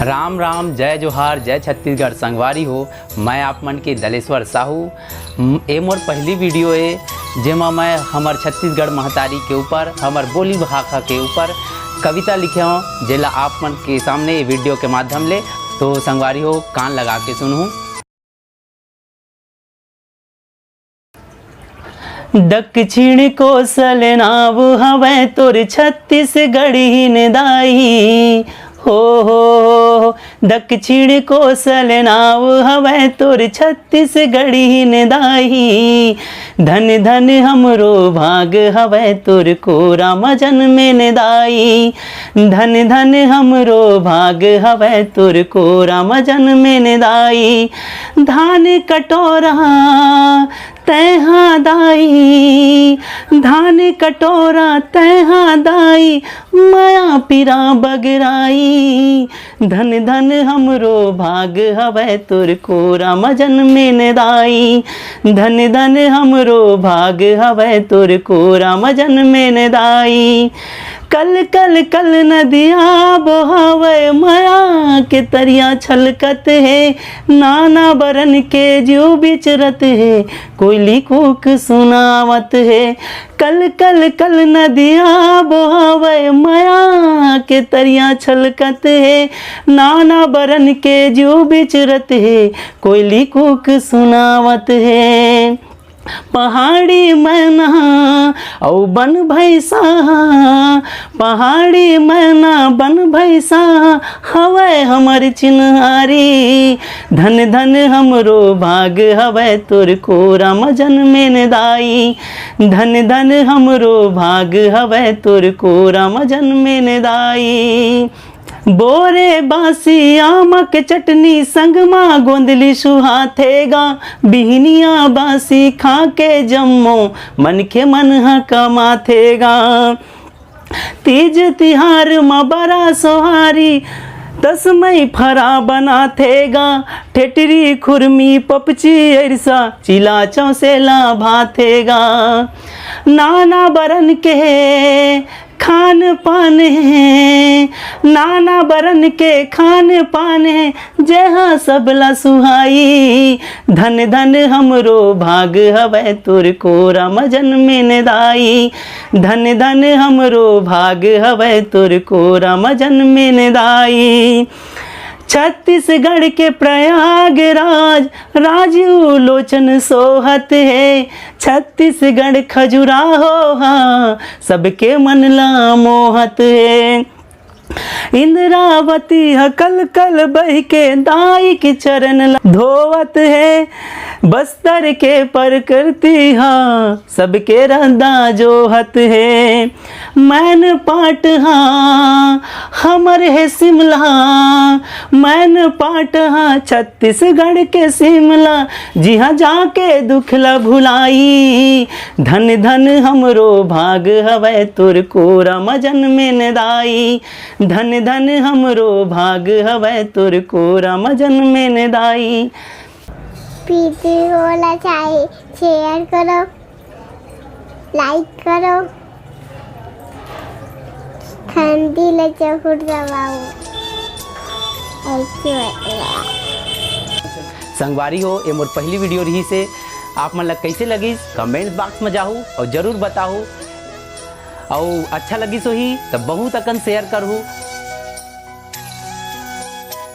राम राम, जय जोहार, जय छत्तीसगढ़। संगवारी हो, मैं आप मन के दलेश्वर साहू। ये मोर पहली वीडियो है जेमा मैं हमार छत्तीसगढ़ महतारी के ऊपर, हमार बोली भाषा के ऊपर कविता लिखे हूँ, जेला आप मन के सामने ये वीडियो के माध्यम ले। तो संगवारी हो, कान लगा के सुनूँ। दक्षिण कोसल नाव हवै तोर छत्तीसगढ़ ही दाई हो। दक्षिण कोसल नाव हवै तोर छत्तीसगढ़ ही दाई। धन धन हमरो भाग हवै तोर कोरा मजनम दाई। धन धन हमरो भाग हवै तोर कोरा मजनम दाई। धान कटोरा तैहा दाई, धान कटोरा तैहा दाई, माया पीरा बगराई। धन धन हमरो भाग हवै तोर कोरा मजनम दाई। धन धन हमरो भाग हवै तोर कोरा मजनम दाई। कल कल कल नदिया बहावे माया के तरिया छलकत है। नाना बरन के जो बिचरत है, कोयली कूक सुनावत है। कल कल कल नदिया बहावे माया के तरिया छलकत है। नाना बरन के जो बिचरत है, कोयली कूक सुनावत है। पहाड़ी मैना औ बन भैसा, पहाड़ी मैना बन भैसा हवै हमर चिन्हारी। धन धन हमरो भाग हवै तोर कोरा मजनम दाई। धन धन हमरो भाग हवै तोर कोरा मजनम दाई। बोरे बासी आमक चटनी संगमा गोंदली सुहाथेगा। बिहनिया बासी खा के जम्मो मन के मन कमाथेगा। तीज तिहार में बड़ा सोहारी तस्मय फरा बनाथेगा। ठेटरी खुरमी पपची ऐसा चिला चौसेला भाथेगा। नाना बरन के खान पान है, नाना बरन के खान पान है, जहाँ सबला सुहाई। धन धन हमरो भाग हवै तोर कोरा मजनम दाई। धन धन हमरो भाग हवै तोर कोरा मजनम दाई। छत्तीसगढ़ के प्रयागराज राजू लोचन सोहत है। छत्तीसगढ़ खजुराहो हाँ, सबके मन ला मोहत है। इंद्रावती कल कल बह के दाई के चरण धोवत है। बस्तर के प्रकृति हाँ, सबके रंदा जोहत है। मैन पाट हाँ हमर है शिमला, मैन पाट हाँ छत्तीसगढ़ के शिमला, जी हाँ जाके दुखला भुलाई। धन धन हमरो भाग हवै तोर कोरा मजनम दाई। धन धन हमरो भाग हवै तोर कोरा मजनम दाई। वीडियो वाला चाहिए शेयर करो, लाइक करो, घंटी ले जरूर दबाओ। संगवारी हो, ये मोर पहली वीडियो रही से आप मन ला कैसे लगी कमेंट बॉक्स में जाहू और जरूर बताहू। और अच्छा लगी सो ही तो बहुत अकन शेयर करहू।